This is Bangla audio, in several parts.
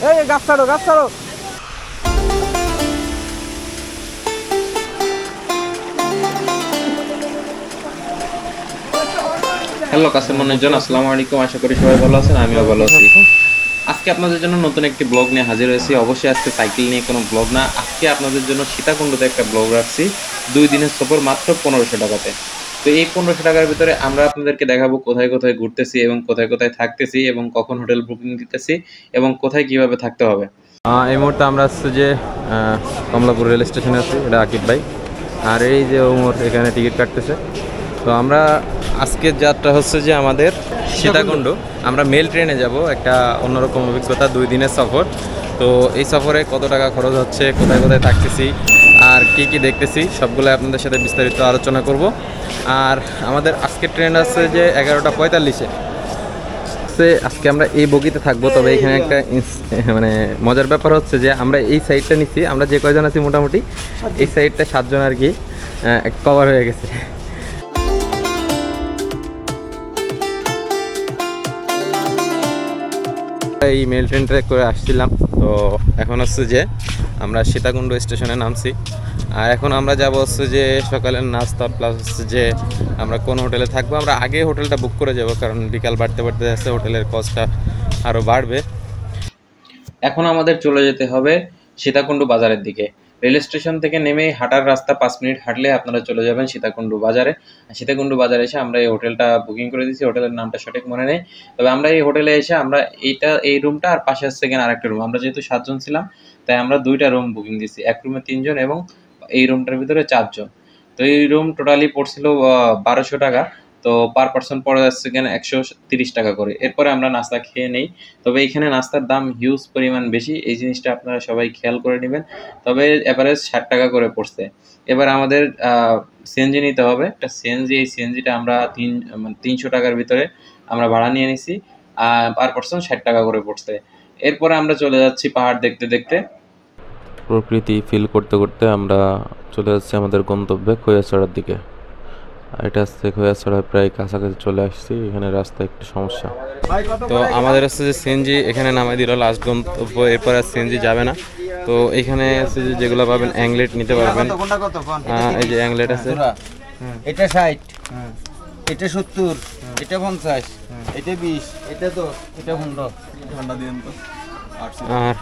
এই গাছ ছাড়ো, গাছ ছাড়ো। হ্যালো কাস্টমারজন, আসসালামু আলাইকুম। আশা করি সবাই ভালো আছেন, আমিও ভালো আছি। আজকে আপনাদের জন্য নতুন একটি ব্লগ নিয়ে হাজির হয়েছি। অবশ্যই আজকে সাইকেল নিয়ে কোনো ব্লগ না, আজকে আপনাদের জন্য সীতাকুণ্ডতে একটা ব্লগ রাখছি। 2 দিনের সফর মাত্র 1500 টাকাতে। তো এই 1500 টাকার ভিতরে আমরা আপনাদেরকে দেখাবো কোথায় কোথায় ঘুরতেছি এবং কোথায় কোথায় থাকতেছি এবং কখন হোটেল বুকিং দিতেছি এবং কোথায় কিভাবে থাকতে হবে। এই মুহূর্তে আমরা আসছি যে কমলাপুর রেল স্টেশনে আছি, এটা আকিব ভাই। আর এই যে ওমর এখানে টিকিট কাটতেছে। তো আমরা আজকের যাত্রা হচ্ছে যে আমাদের সীতাকুণ্ড। আমরা মেল ট্রেনে যাব, একটা অন্যরকম অভিজ্ঞতা, 2 দিনের সফর। তো এই সফরে কত টাকা খরচ হচ্ছে, কোথায় কোথায় থাকতেছি আর কি কি দেখতেছি সবগুলো আপনাদের সাথে বিস্তারিত আলোচনা করব। আর আমাদের আজকের ট্রেন আছে যে 11:45-এ। আজকে আমরা এই বগিতে থাকবো। তবে এখানে একটা মানে মজার ব্যাপার হচ্ছে যে আমরা এই সাইডটা নিচ্ছি, আমরা যে কয়জন আছি মোটামুটি এই সাইডটা 7 জন আর কি কভার হয়ে গেছে। এই মেল ট্রেনটা করে আসছিলাম। তো এখন হচ্ছে যে আমরা সীতাকুণ্ড স্টেশনে নামছি। আর এখন আমরা যাব হচ্ছে যে সকালের নাস্তা প্লাস হচ্ছে যে আমরা কোন হোটেলে থাকবো। আমরা আগে হোটেলটা বুক করে যাব, কারণ বিকাল বাড়তে বাড়তে যাচ্ছে, হোটেলের কস্টটা আরও বাড়বে। এখন আমাদের চলে যেতে হবে সীতাকুণ্ড বাজারের দিকে। রেল স্টেশন থেকে নেমে হাঁটার রাস্তা 5 মিনিট হাঁটলে আপনারা চলে যাবেন সীতাকুণ্ড বাজারে। সীতাকুণ্ড বাজারে এসে আমরা এই হোটেলটা বুকিং করে দিয়েছি, হোটেলের নামটা সঠিক মনে নেই। তবে আমরা এই হোটেলে এসে আমরা এই রুমটা আর পাশে আসছে কিনা আরেকটা রুম, আমরা যেহেতু 7 জন ছিলাম তাই আমরা 2টা রুম বুকিং দিয়েছি। এক রুমে 3 জন এবং এই রুমটার ভিতরে 4 জন। তো এই রুম টোটালি পড়ছিল 1200 টাকা। তো পার পার্সন পড়ে যাচ্ছে কিনা 130 টাকা করে। এরপরে আমরা নাস্তা খেয়ে নেই। তবে এইখানে নাস্তার দাম হিউজ পরিমাণ বেশি, এই জিনিসটা আপনারা সবাই খেয়াল করে নেবেন। তবে এভারেজ 60 টাকা করে পড়ছে। এবার আমাদের সিএনজি নিতে হবে, একটা সিএনজি। এই সিএনজিটা আমরা 300 টাকার ভিতরে আমরা ভাড়া নিয়ে নিছি। পার পার্সন 60 টাকা করে পড়ছে। এরপরে আমরা চলে যাচ্ছি পাহাড় দেখতে দেখতে, প্রকৃতি ফিল করতে করতে আমরা চলে যাচ্ছি আমাদের গন্তব্যে খৈয়াছড়ার দিকে। এটা হচ্ছে খৈয়াছড়া, প্রায় কাছাকাছি চলে আসছি। এখানে রাস্তা একটু সমস্যা। তো আমাদের হচ্ছে যে সিএনজি এখানে নামাই দিল, লাস্ট গন্তব্য। এরপর আর সিএনজি যাবে না। তো এখানে হচ্ছে যে যেগুলো পাবেন অ্যাংলেট নিতে পারবেন। এই যে অ্যাংলেট আছে, এটা 60, এটা 70, এটা 50, এটা 20, এটা 10, এটা 15। ঠান্ডা দিন তো। আর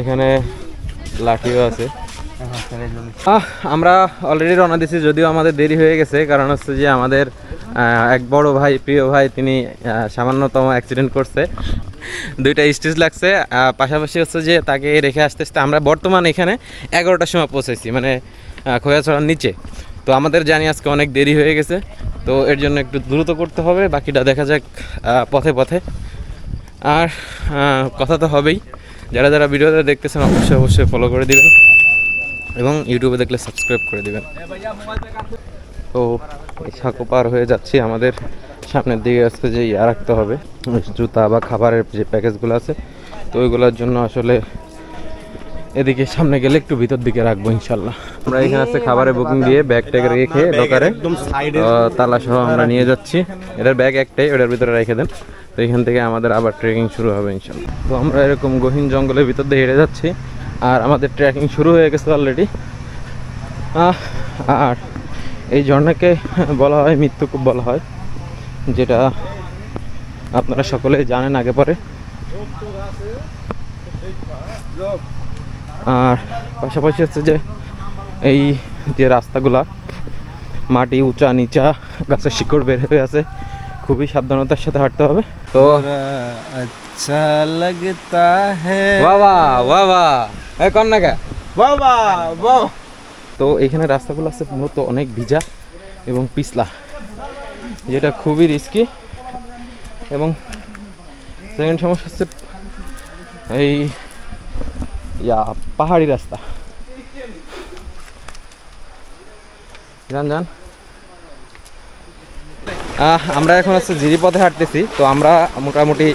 এখানে লাঠিও আছে। আমরা অলরেডি রওনা দিয়েছি, যদিও আমাদের দেরি হয়ে গেছে, কারণ হচ্ছে যে আমাদের এক বড় ভাই, প্রিয় ভাই, তিনি সামান্যতম অ্যাক্সিডেন্ট করছে, 2টা স্টিচ লাগছে। পাশাপাশি হচ্ছে যে তাকে রেখে আসতে আসতে আমরা বর্তমানে এখানে 11টার সময় পৌঁছেছি, মানে খৈয়াছড়ার নিচে। তো আমাদের জানি আজকে অনেক দেরি হয়ে গেছে, তো এর জন্য একটু দ্রুত করতে হবে, বাকিটা দেখা যাক পথে পথে। আর কথা তো হবেই, যারা যারা ভিডিওটা দেখতেছেন অবশ্যই অবশ্যই ফলো করে দিবেন এবং ইউটিউবে দেখলে সাবস্ক্রাইব করে দিবেন। তো এই সাঁকো পার হয়ে যাচ্ছি, আমাদের সামনের দিকে আসতে যে রাখতে হবে জুতা বা খাবারের যে প্যাকেজগুলো আছে, তো ওইগুলোর জন্য আসলে এদিকে সামনে গেলে একটু ভিতর দিকে রাখবো ইনশাল্লাহ। আমরা এখানে আছে খাবারের বুকিং দিয়ে ব্যাগ ট্যাগ রেখে দোকানে তালা সহ আমরা নিয়ে যাচ্ছি। এটার ব্যাগ একটাই, ওটার ভিতরে রেখে দেন। তো এখান থেকে আমাদের আবার ট্রেকিং শুরু হবে ইনশাল্লাহ। তো আমরা এরকম গহীন জঙ্গলের ভিতর দিয়ে হেঁটে যাচ্ছি, আর আমাদের ট্রেকিং শুরু হয়ে গেছে অলরেডি। আর এই ঝর্ণাকে বলা হয় মৃত্যুকূপ বলা হয়, যেটা আপনারা সকলেই জানেন আগে পরে। আর পাশাপাশি হচ্ছে যে এই যে রাস্তাগুলা মাটি উঁচা নিচা, গাছের শিকড় বের হয়ে আছে, খুবই সাবধানতার সাথে হাঁটতে হবে। তো আচ্ছা লাগতা হ্যায় বাবা বাবা কন্যাকা বাবা বাবা। তো এখানে রাস্তাগুলো আছে মূলত অনেক ভিজা এবং পিছলা, যেটা খুবই রিস্কি। এবং সেকেন্ড সমস্যা হচ্ছে এই পাহাড়ি রাস্তা। যান যান। আমরা এখন হচ্ছে জিরিপথে হাঁটতেছি। তো আমরা মোটামুটি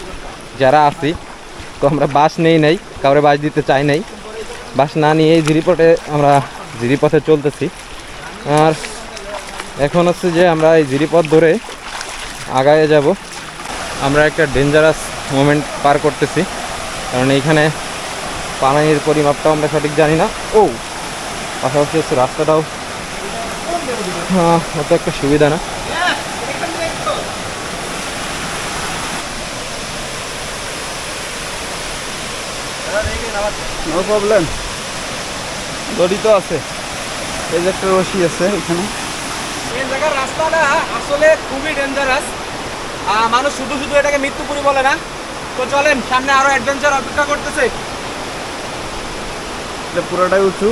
যারা আছি, তো আমরা বাস নাই, কাউরে বাস দিতে চাই নাই। বাস না নিয়ে জিরিপথে আমরা জিরিপথে চলতেছি। আর এখন হচ্ছে যে আমরা এই জিরিপথ ধরে আগায়ে যাব। আমরা একটা ডেঞ্জারাস মোমেন্ট পার করতেছি, কারণ এইখানে পানির পরিমাপটাও আমরা সঠিক জানি না। ও পাশাপাশি হচ্ছে রাস্তাটাও অত একটা সুবিধা না। নো প্রবলেম, দড়ি তো আছে, এই যে একটা রশি আছে এখানে। এই জায়গার রাস্তাটা আসলে খুবই ডেঞ্জারাস, মানুষ শুধু শুধু এটাকে মৃত্যুপুরী বলে না। তো চলেন, সামনে আরো অ্যাডভেঞ্চার অপেক্ষা করতেছে। এটা পুরোটাই উঁচু।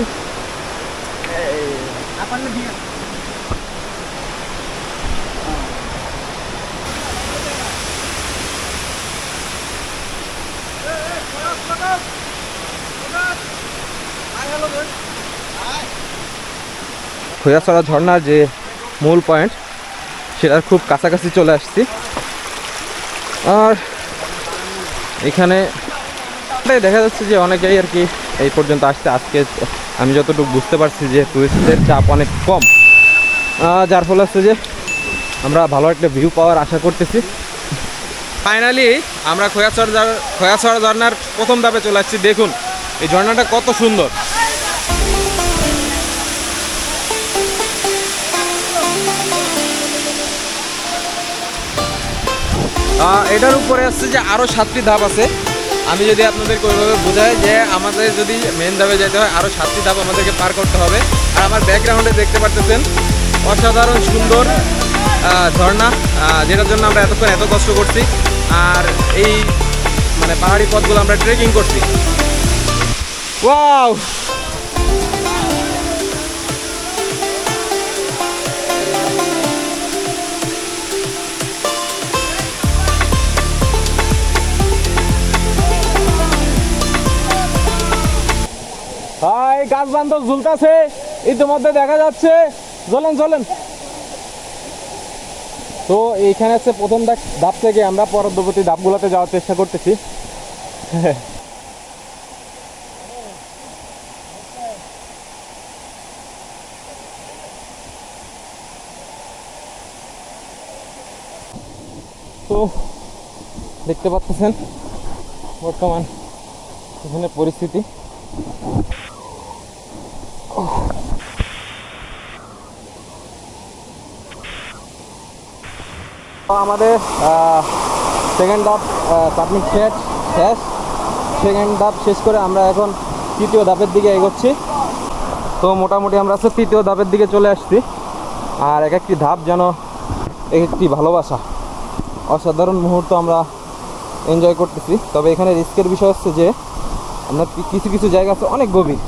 খোয়াছড়া ঝর্ণার যে মূল পয়েন্ট সেটার খুব কাছাকাছি চলে আসছি। আর এখানে দেখা যাচ্ছে যে অনেকেই আর কি এই পর্যন্ত আসছে। আজকে আমি যতটুকু বুঝতে পারছি যে টুরিস্টদের চাপ অনেক কম, যার ফলে হচ্ছে যে আমরা ভালো একটা ভিউ পাওয়ার আশা করতেছি। ফাইনালি আমরা খোয়াছড়া ঝর্ণার প্রথম ধাপে চলে আসছি। দেখুন এই ঝর্ণাটা কত সুন্দর। এটার উপরে আসছে যে আরও 7টি ধাপ আছে। আমি যদি আপনাদেরকে ওইভাবে বোঝাই যে আমাদের যদি মেন ধাপে যেতে হয় আরও 7টি ধাপ আমাদেরকে পার করতে হবে। আর আমার ব্যাকগ্রাউন্ডে দেখতে পারতেছেন অসাধারণ সুন্দর ঝর্ণা, যেটার জন্য আমরা এতক্ষণ এত কষ্ট করছি। আর এই মানে পাহাড়ি পথগুলো আমরা ট্রেকিং করছি। ওয়াও, ভাই গাছ বান্ধব ঝুলতেছে, ইতিমধ্যে দেখা যাচ্ছে। চলেন চলেন। তো এইখানে হচ্ছে প্রথম ধাপ থেকে আমরা পরবর্তী ধাপগুলোতে যাওয়ার চেষ্টা করতেছি। তো দেখতে পাচ্ছেন বর্তমান এখানে পরিস্থিতি। আমাদের সেকেন্ড ধাপ সাবমিট শেষ। সেকেন্ড ধাপ শেষ করে আমরা এখন তৃতীয় ধাপের দিকে এগোচ্ছি। তো মোটামুটি আমরা হচ্ছে তৃতীয় ধাপের দিকে চলে আসছি। আর এক একটি ধাপ যেন এক একটি ভালোবাসা, অসাধারণ মুহূর্ত আমরা এনজয় করতেছি। তবে এখানে রিস্কের বিষয় হচ্ছে যে আপনার কিছু কিছু জায়গা আছে অনেক গভীর,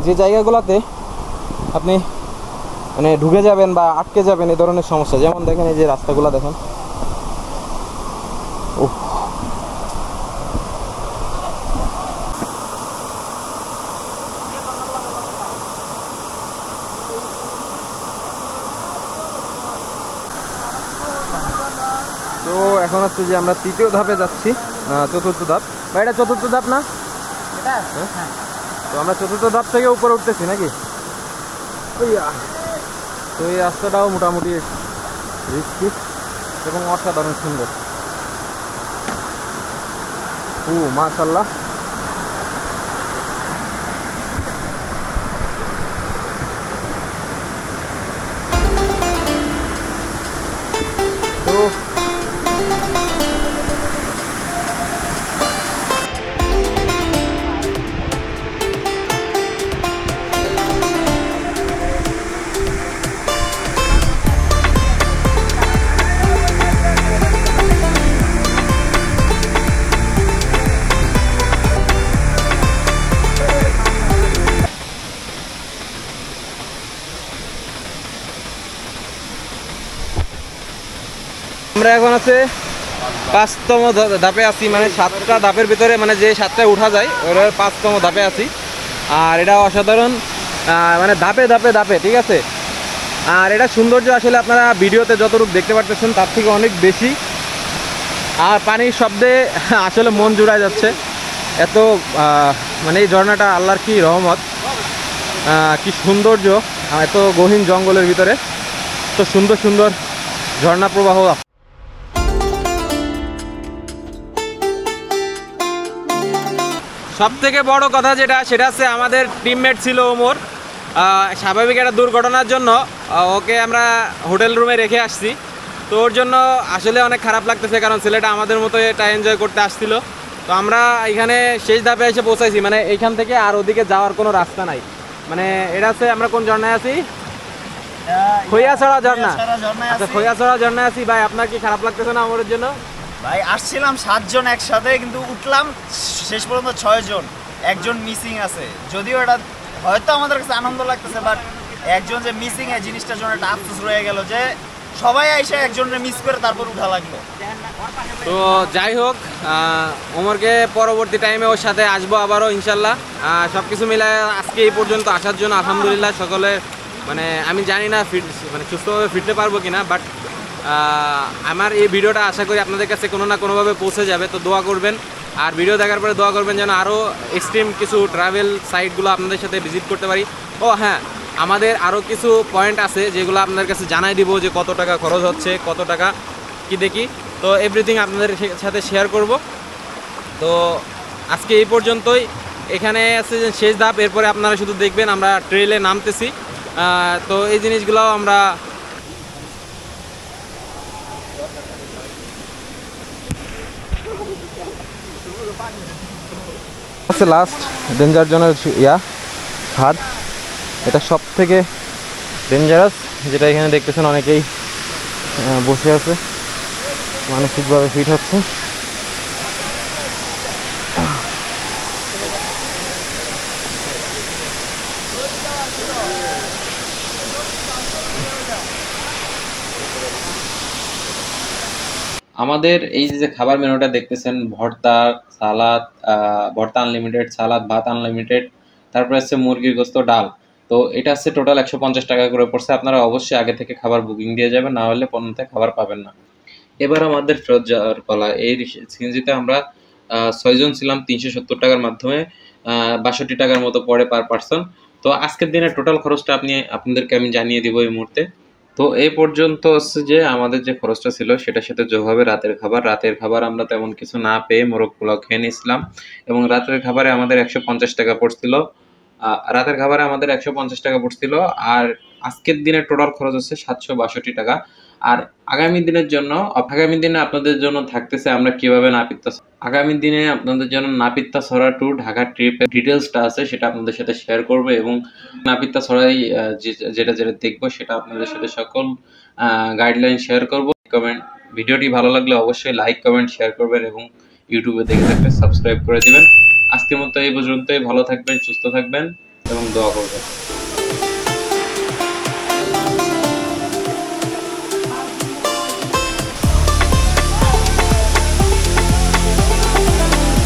যে জায়গাগুলোতে আপনি মানে ঢুকে যাবেন বা আটকে যাবেন, এই ধরনের সমস্যা। যেমন দেখেন এই যে রাস্তাগুলো দেখেন, ও তো এখন হচ্ছে যে আমরা তৃতীয় ধাপে যাচ্ছি, চতুর্থ ধাপ। বা এটা চতুর্থ ধাপ না? তো আমরা চতুর্থ ধাপ থেকে উপরে উঠতেছি নাকি? তো এই রাস্তাটাও মোটামুটি রিস্কি এবং অসাধারণ সুন্দর। মাশাআল্লাহ। তো আমরা এখন আছে 5তম ধাপে আছি, মানে 7টা ধাপের ভিতরে মানে যে 7টায় উঠা যায় ওর 5তম ধাপে আছি। আর এটা অসাধারণ, মানে ধাপে ধাপে ধাপে, ঠিক আছে। আর এটা সৌন্দর্য আসলে আপনারা ভিডিওতে যতটুকু দেখতে পারতেছেন তার থেকে অনেক বেশি। আর পানির শব্দে আসলে মন জুড়ায় যাচ্ছে। এত মানে এই ঝর্ণাটা আল্লাহর কি রহমত, কি সৌন্দর্য। এত গহীন জঙ্গলের ভিতরে তো সুন্দর সুন্দর ঝর্ণা প্রবাহ। সব থেকে বড় কথা যেটা সেটা হচ্ছে আমাদের টিমমেট ছিল ওমর। স্বাভাবিক একটা দুর্ঘটনার জন্য ওকে আমরা হোটেল রুমে রেখে আসছি। তো ওর জন্য আসলে অনেক খারাপ লাগতেছে, কারণ ছেলেটা আমাদের মতো এটা এনজয় করতে আসছিল। তো আমরা এখানে শেষ ধাপে এসে পৌঁছাইছি, মানে এইখান থেকে আর ওদিকে যাওয়ার কোনো রাস্তা নাই। মানে এটা হচ্ছে আমরা কোন ঝর্ণায় আছি? খৈয়াছড়া ঝর্ণা। আচ্ছা, খৈয়াছড়া ঝর্ণায় আছি। ভাই আপনার কি খারাপ লাগতেছে না ওমরের জন্য? ভাই আসছিলাম 7 জন একসাথে, কিন্তু উঠলাম শেষ পর্যন্ত 6 জন, একজন মিসিং আছে। যদিও এটা হয়তো আমাদের কাছে আনন্দ লাগতেছে, বাট একজন যে মিসিং এই জিনিসটার জন্য একটা আফসোস রয়ে গেল যে সবাই এসে একজনের মিস করে তারপর উঠা লাগলো। তো যাই হোক, ওমরকে পরবর্তী টাইমে ওর সাথে আসবো আবারও ইনশাল্লাহ। সব কিছু মিলায় আজকে এই পর্যন্ত আসার জন্য আলহামদুলিল্লাহ সকলের, মানে আমি জানি না মানে সুস্থভাবে ফিরতে পারবো কিনা, বাট আমার এই ভিডিওটা আশা করি আপনাদের কাছে কোনো না কোনোভাবে পৌঁছে যাবে। তো দোয়া করবেন, আর ভিডিও দেখার পরে দোয়া করবেন যেন আরও এক্সট্রিম কিছু ট্রাভেল সাইটগুলো আপনাদের সাথে ভিজিট করতে পারি। ও হ্যাঁ, আমাদের আরও কিছু পয়েন্ট আছে যেগুলো আপনাদের কাছে জানাই দিব, যে কত টাকা খরচ হচ্ছে, কত টাকা কি দেখি। তো এভরিথিং আপনাদের সাথে শেয়ার করব। তো আজকে এই পর্যন্তই। এখানে আছে যে শেষ ধাপ, এরপরে আপনারা শুধু দেখবেন আমরা ট্রেলে নামতেছি। তো এই জিনিসগুলো আমরা লাস্ট ডেঞ্জার জোনের ঘাট, এটা সব থেকে ডেঞ্জারাস, যেটা এখানে দেখতেছেন অনেকেই বসে আছে, মানসিকভাবে ফিট হচ্ছে। আমাদের এই যে খাবার মেনুটা দেখতেছেন, ভর্তা, সালাদ, ভর্তা আনলিমিটেড, সালাদ, ভাত আনলিমিটেড, তারপরে হচ্ছে মুরগির গোস্ত, ডাল। তো এটা হচ্ছে টোটাল 150 টাকা করে পড়ছে। আপনারা অবশ্যই আগে থেকে খাবার বুকিং দিয়ে যাবেন, না হলে পণ্যতে খাবার পাবেন না। এবার আমাদের ফেরত যাওয়ার পালা। এই সিএনজিতে আমরা 6 জন ছিলাম, 370 টাকার মাধ্যমে 62 টাকার মতো পড়ে পার পার্সন। তো আজকের দিনে টোটাল খরচটা আপনাদেরকে আমি জানিয়ে দিব এই মুহূর্তে। তো এই পর্যন্ত হচ্ছে যে আমাদের যে খরচটা ছিল সেটার সাথে যোগ হবে রাতের খাবার আমরা তেমন কিছু না পেয়ে মোরগ পোলাও খেয়ে নিয়েছিলাম, এবং রাতের খাবারে আমাদের 150 টাকা পড়ছিল। আর আজকের দিনে টোটাল খরচ হচ্ছে 762 টাকা। আর আগামী দিনে আপনাদের জন্য থাকতেছে আমরা কিভাবে নাপিতা ছড়া টু ঢাকা ট্রিপের ডিটেলসটা আছে সেটা আপনাদের সাথে শেয়ার করব, এবং নাপিতা ছড়াই যেটা দেখবো সেটা আপনাদের সাথে সকল গাইডলাইন শেয়ার করব। ভিডিওটি ভালো লাগলে অবশ্যই লাইক, কমেন্ট, শেয়ার করবেন, এবং ইউটিউবে দেখে থাকলে সাবস্ক্রাইব করে দিবেন। আজকের মতো এই পর্যন্তই। ভালো থাকবেন, সুস্থ থাকবেন এবং দোয়া করবেন।